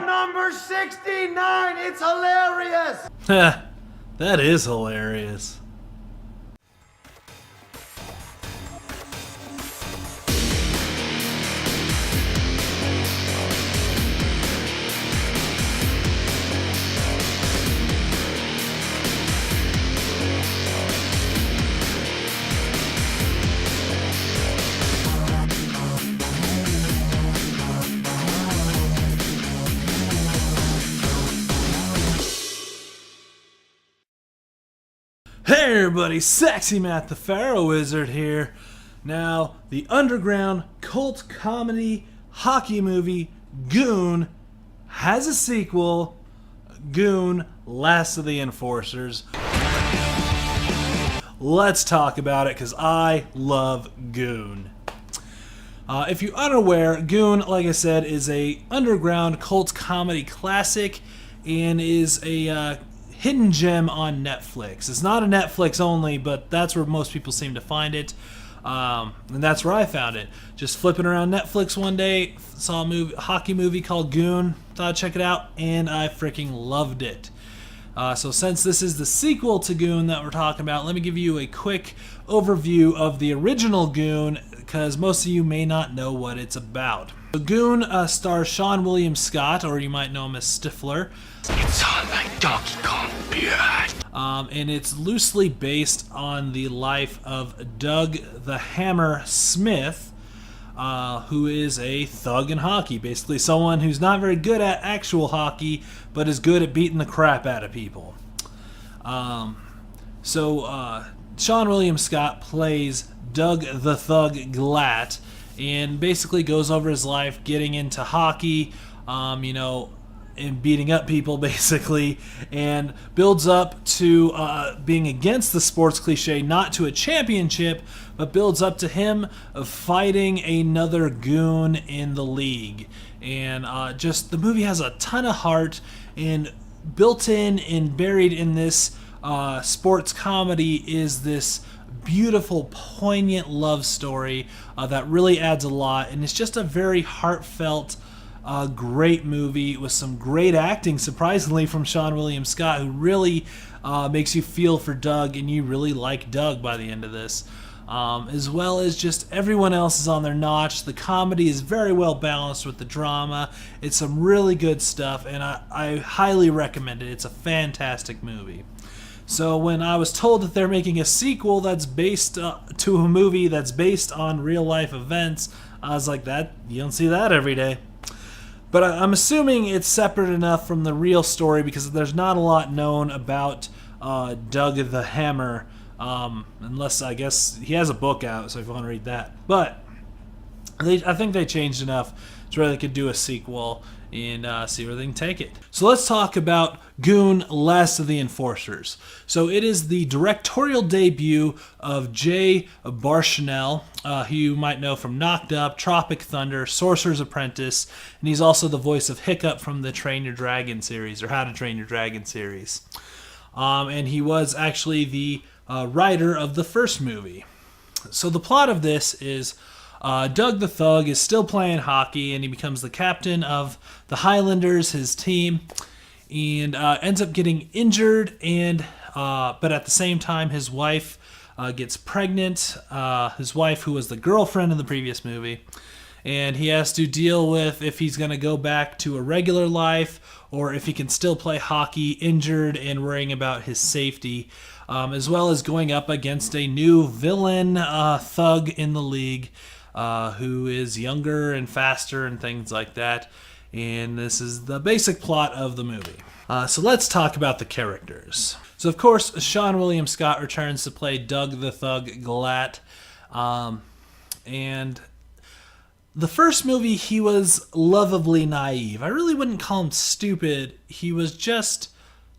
Number 69! It's hilarious! That is hilarious. Hey everybody, Sexy Matt the Pharaoh Wizard here. Now, the underground cult comedy hockey movie Goon has a sequel, Goon, Last of the Enforcers. Let's talk about it because I love Goon. If you're unaware, Goon, like I said, is a underground cult comedy classic and is a hidden gem on Netflix. It's not a Netflix only, but that's where most people seem to find it. And that's where I found it. Just flipping around Netflix one day, saw a hockey movie called Goon, thought I'd check it out, and I freaking loved it. So since this is the sequel to Goon that we're talking about, let me give you a quick overview of the original Goon, because most of you may not know what it's about. So Goon stars Seann William Scott, or you might know him as Stifler. It's all like Donkey Kong beard. And it's loosely based on the life of Doug the Hammer Smith, who is a thug in hockey. Basically someone who's not very good at actual hockey, but is good at beating the crap out of people. Seann William Scott plays Doug the Thug Glatt, and basically goes over his life getting into hockey, and beating up people basically, and builds up to being against the sports cliche, not to a championship, but builds up to him fighting another goon in the league. And just the movie has a ton of heart, and built in and buried in this sports comedy is this beautiful, poignant love story that really adds a lot, and it's just a very heartfelt, great movie with some great acting, surprisingly, from Seann William Scott, who really makes you feel for Doug, and you really like Doug by the end of this. As well as just everyone else is on their notch. The comedy is very well balanced with the drama. It's some really good stuff, and I highly recommend it. It's a fantastic movie. So when I was told that they're making a sequel that's based to a movie that's based on real life events, I was like, that you don't see that every day. But I'm assuming it's separate enough from the real story because there's not a lot known about Doug the Hammer, unless, I guess, he has a book out, so if you want to read that. But I think they changed enough to where they could do a sequel and see where they can take it. So let's talk about Goon, Last of the Enforcers. So it is the directorial debut of Jay Baruchel, who you might know from Knocked Up, Tropic Thunder, Sorcerer's Apprentice, and he's also the voice of Hiccup from the Train Your Dragon series, or How to Train Your Dragon series. And he was actually the writer of the first movie. So the plot of this is Doug the Thug is still playing hockey, and he becomes the captain of the Highlanders, his team, and ends up getting injured. And but at the same time, his wife gets pregnant. His wife, who was the girlfriend in the previous movie, and he has to deal with if he's going to go back to a regular life or if he can still play hockey injured and worrying about his safety, as well as going up against a new villain thug in the league. Who is younger and faster and things like that. And this is the basic plot of the movie. So let's talk about the characters. So of course, Seann William Scott returns to play Doug the Thug Glatt. And the first movie, he was lovably naive. I really wouldn't call him stupid. He was just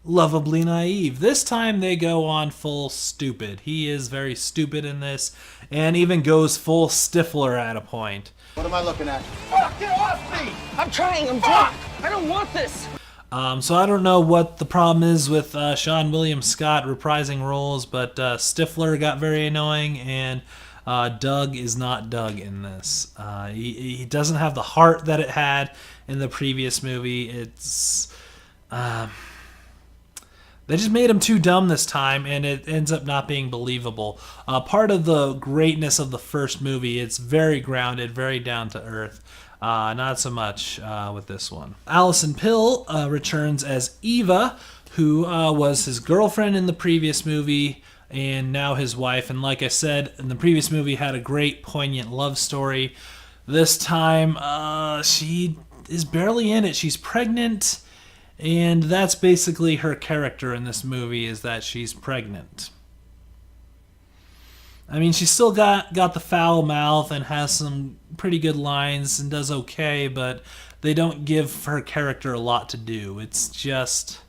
lovably naive. This time they go on full stupid. He is very stupid in this, and even goes full Stifler at a point. What am I looking at? Fuck, get off me! I'm trying, I'm drunk! I don't want this! So I don't know what the problem is with Seann William Scott reprising roles, but Stifler got very annoying, and Doug is not Doug in this. He doesn't have the heart that it had in the previous movie. They just made him too dumb this time, and it ends up not being believable. Part of the greatness of the first movie, it's very grounded, very down to earth. Not so much with this one. Alison Pill returns as Eva, who was his girlfriend in the previous movie, and now his wife. And like I said, in the previous movie, had a great, poignant love story. This time, she is barely in it. She's pregnant, and that's basically her character in this movie, is that she's pregnant. I mean, she's still got the foul mouth and has some pretty good lines and does okay, but they don't give her character a lot to do. It's just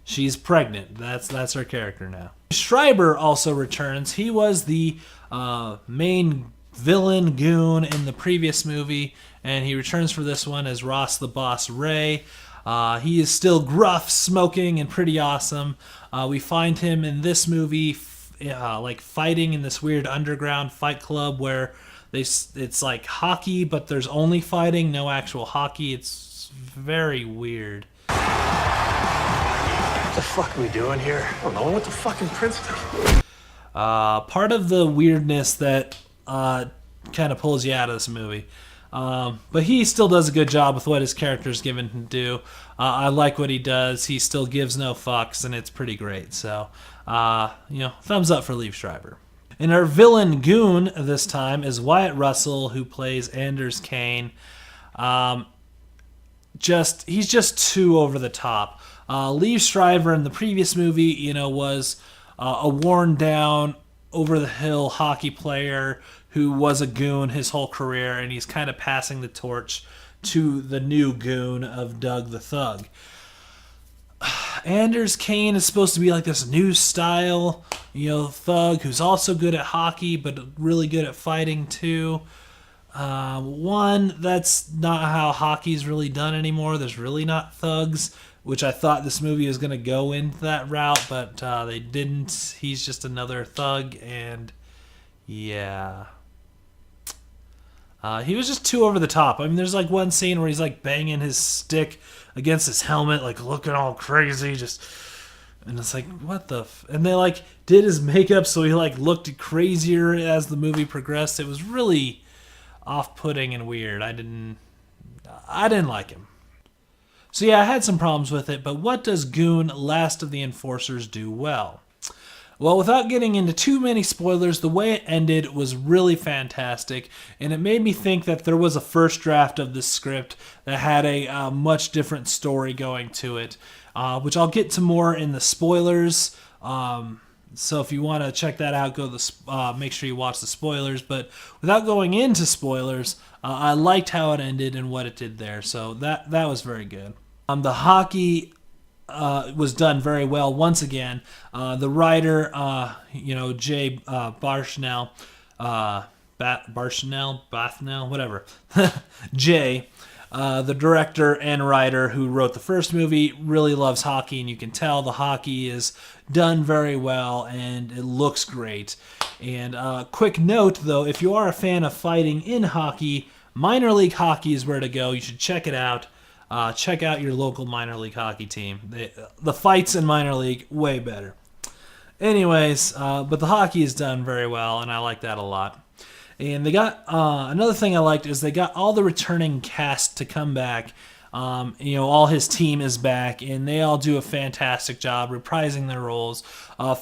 she's pregnant. That's her character now. Schreiber also returns. He was the main villain Goon in the previous movie, and he returns for this one as Ross the Boss Ray. He is still gruff, smoking, and pretty awesome. We find him in this movie like fighting in this weird underground fight club where it's like hockey, but there's only fighting, no actual hockey. It's very weird. What the fuck are we doing here? I don't know. What the fucking Princeton? Part of the weirdness that kind of pulls you out of this movie. But he still does a good job with what his character is given to do. I like what he does. He still gives no fucks, and it's pretty great. So, thumbs up for Liev Schreiber. And our villain Goon this time is Wyatt Russell, who plays Anders Kane. He's just too over the top. Liev Schreiber in the previous movie, was a worn down, over the hill hockey player who was a goon his whole career, and he's kind of passing the torch to the new goon of Doug the Thug. Anders Kane is supposed to be like this new style, thug who's also good at hockey but really good at fighting too. That's not how hockey's really done anymore. There's really not thugs, which I thought this movie was going to go into that route, but they didn't. He's just another thug, and yeah. He was just too over the top. I mean, there's like one scene where he's like banging his stick against his helmet, like looking all crazy, and it's like, what the and they like did his makeup so he like looked crazier as the movie progressed. It was really off-putting and weird. I didn't like him. So yeah, I had some problems with it, but what does Goon Last of the Enforcers do well? Well, without getting into too many spoilers, the way it ended was really fantastic, and it made me think that there was a first draft of this script that had a much different story going to it, which I'll get to more in the spoilers. So if you want to check that out, make sure you watch the spoilers. But without going into spoilers, I liked how it ended and what it did there, so that was very good. The hockey was done very well once again. The writer, Jay Barshnell, Bathnell, whatever. Jay, the director and writer who wrote the first movie, really loves hockey, and you can tell the hockey is done very well, and it looks great. And quick note, though, if you are a fan of fighting in hockey, minor league hockey is where to go. You should check it out. Check out your local minor league hockey team. The fights in minor league, way better. Anyways, but the hockey is done very well, and I like that a lot. And they got another thing I liked is they got all the returning cast to come back. All his team is back, and they all do a fantastic job reprising their roles,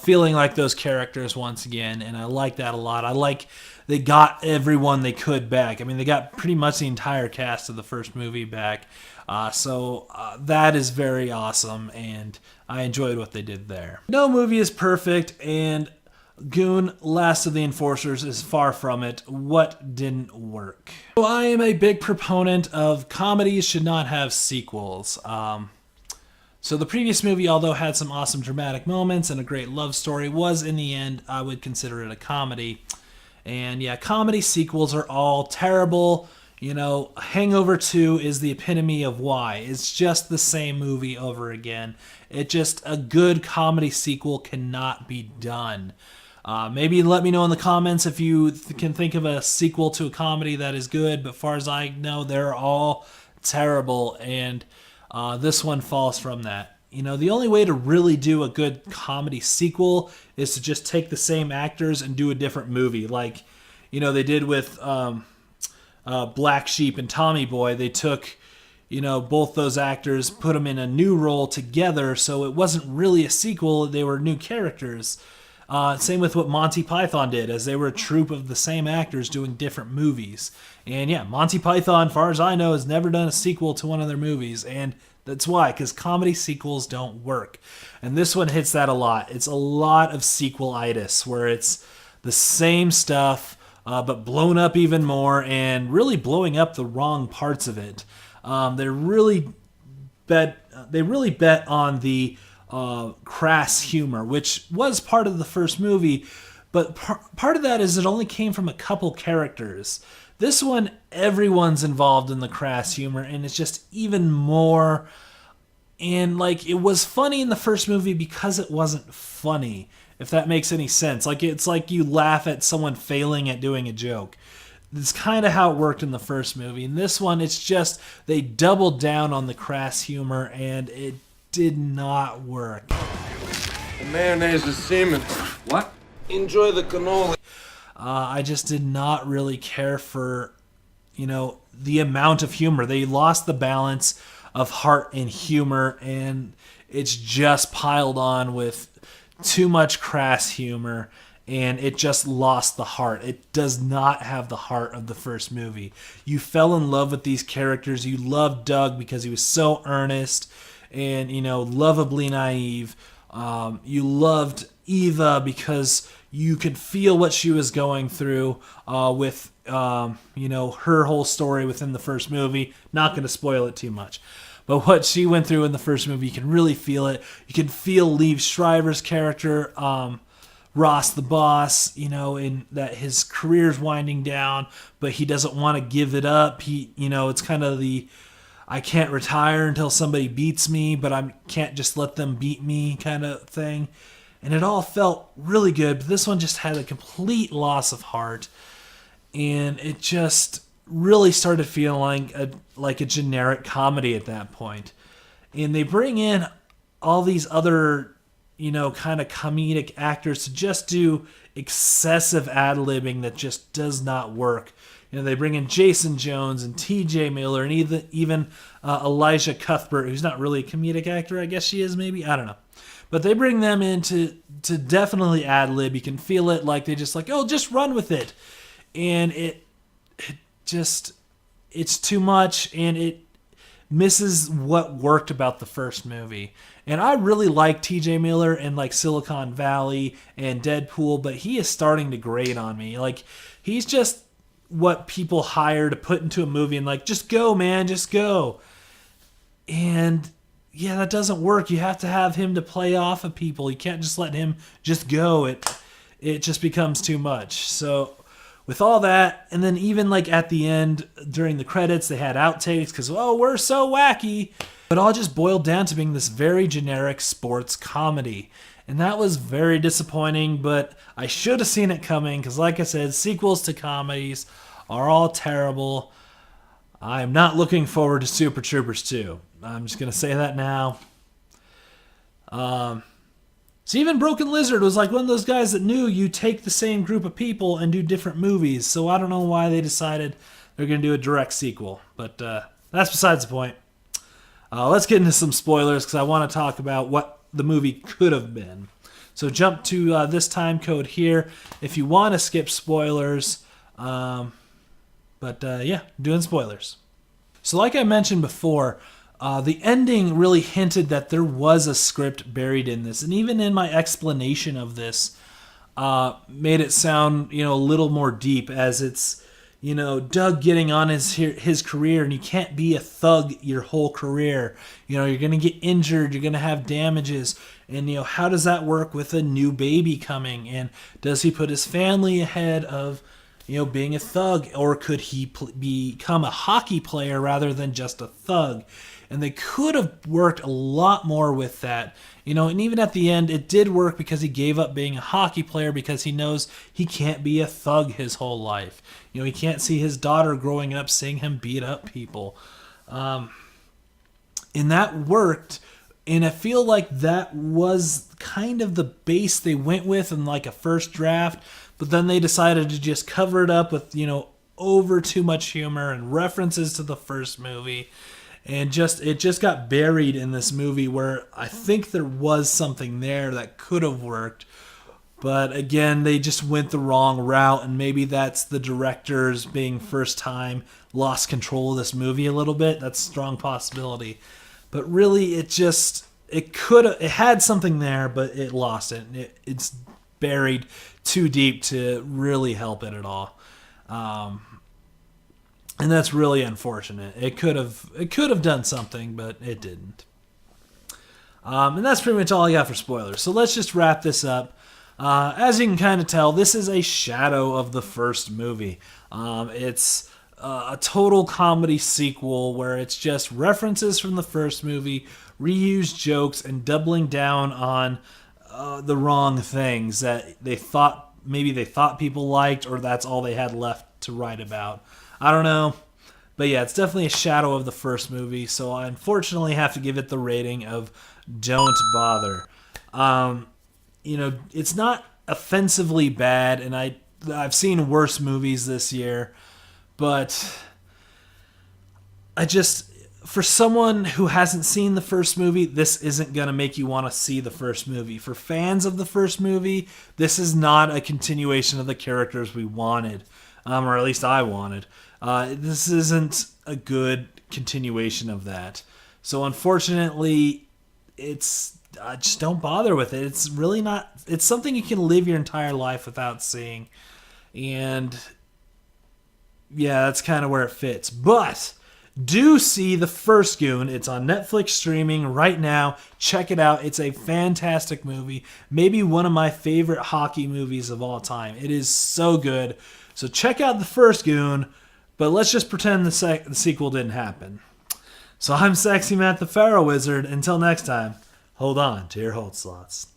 feeling like those characters once again, and I like that a lot. I like they got everyone they could back. I mean, they got pretty much the entire cast of the first movie back. So that is very awesome, and I enjoyed what they did there. No movie is perfect, and Goon Last of the Enforcers is far from it. What didn't work? So I am a big proponent of comedies should not have sequels. So the previous movie, although had some awesome dramatic moments and a great love story, was in the end, I would consider it a comedy. And yeah, comedy sequels are all terrible. Hangover 2 is the epitome of why. It's just the same movie over again. A good comedy sequel cannot be done. Maybe let me know in the comments if you can think of a sequel to a comedy that is good, but far as I know, they're all terrible, and this one falls from that. The only way to really do a good comedy sequel is to just take the same actors and do a different movie. Like, they did with Black Sheep and Tommy Boy. They took, both those actors, put them in a new role together, so it wasn't really a sequel. They were new characters. Same with what Monty Python did, as they were a troupe of the same actors doing different movies. And yeah, Monty Python, far as I know, has never done a sequel to one of their movies, and that's why, because comedy sequels don't work. And this one hits that a lot. It's a lot of sequel-itis, where it's the same stuff, but blown up even more, and really blowing up the wrong parts of it. They really bet on the crass humor, which was part of the first movie, but part of that is it only came from a couple characters. This one, everyone's involved in the crass humor, and it's just even more. And it was funny in the first movie because it wasn't funny, if that makes any sense. It's like you laugh at someone failing at doing a joke. It's kind of how it worked in the first movie. In this one, it's just they doubled down on the crass humor, and it did not work. The mayonnaise is semen. What? Enjoy the cannoli. I just did not really care for, the amount of humor. They lost the balance of heart and humor, and it's just piled on with too much crass humor, and it just lost the heart. It does not have the heart of the first movie. You fell in love with these characters. You loved Doug because he was so earnest and, lovably naive. You loved Eva because you could feel what she was going through with, her whole story within the first movie. Not going to spoil it too much. But what she went through in the first movie, you can really feel it. You can feel Liev Schreiber's character, Ross the boss, in that his career's winding down, but he doesn't want to give it up. It's kind of the I can't retire until somebody beats me, but I can't just let them beat me kind of thing. And it all felt really good, but this one just had a complete loss of heart. And it just really started feeling like a generic comedy at that point. And they bring in all these other, kind of comedic actors to just do excessive ad-libbing that just does not work. They bring in Jason Jones and T.J. Miller and even Elijah Cuthbert, who's not really a comedic actor. I guess she is, maybe. I don't know. But they bring them in to definitely ad-lib. You can feel it like they just just run with it. And it's too much, and it misses what worked about the first movie. And I really like T.J. Miller in Silicon Valley and Deadpool, but he is starting to grate on me. He's just what people hire to put into a movie and just go, man, just go. And yeah, that doesn't work. You have to have him to play off of people. You can't just let him just go. It just becomes too much. So with all that, and then even at the end during the credits, they had outtakes because, we're so wacky. But all just boiled down to being this very generic sports comedy. And that was very disappointing, but I should have seen it coming because, like I said, sequels to comedies are all terrible. I'm not looking forward to Super Troopers 2. I'm just going to say that now. So even Broken Lizard was one of those guys that knew you take the same group of people and do different movies. So I don't know why they decided they're going to do a direct sequel. But that's besides the point. Let's get into some spoilers because I want to talk about what the movie could have been. So jump to this time code here if you want to skip spoilers. Doing spoilers. So like I mentioned before, the ending really hinted that there was a script buried in this. And even in my explanation of this, made it sound, a little more deep as it's, Doug getting on his career, and you can't be a thug your whole career. You're going to get injured, you're going to have damages, and, how does that work with a new baby coming? And does he put his family ahead of, being a thug, or could he become a hockey player rather than just a thug? and they could have worked a lot more with that. And even at the end, it did work because he gave up being a hockey player because he knows he can't be a thug his whole life. He can't see his daughter growing up seeing him beat up people. And that worked. And I feel like that was kind of the base they went with in like a first draft. But then they decided to just cover it up with, over too much humor and references to the first movie. And it just got buried in this movie where I think there was something there that could have worked. But again, they just went the wrong route. And maybe that's the directors being first time lost control of this movie a little bit. That's a strong possibility. But really, it had something there, but it lost it. It's buried too deep to really help it at all. And that's really unfortunate. It could have done something, but it didn't. And that's pretty much all I got for spoilers. So let's just wrap this up. As you can kind of tell, this is a shadow of the first movie. It's a total comedy sequel where it's just references from the first movie, reused jokes, and doubling down on the wrong things that they thought people liked, or that's all they had left to write about. I don't know. But yeah, it's definitely a shadow of the first movie, so I unfortunately have to give it the rating of don't bother. It's not offensively bad, and I've seen worse movies this year, but for someone who hasn't seen the first movie, this isn't going to make you want to see the first movie. For fans of the first movie, this is not a continuation of the characters we wanted, or at least I wanted. This isn't a good continuation of that. So unfortunately, just don't bother with it. It's really not. It's something you can live your entire life without seeing, and yeah, that's kind of where it fits. But do see the first Goon. It's on Netflix streaming right now. Check it out. It's a fantastic movie. Maybe one of my favorite hockey movies of all time. It is so good. So check out the first Goon, but let's just pretend the sequel didn't happen. So I'm Sexy Matt the Pharaoh Wizard. Until next time, hold on to your hold slots.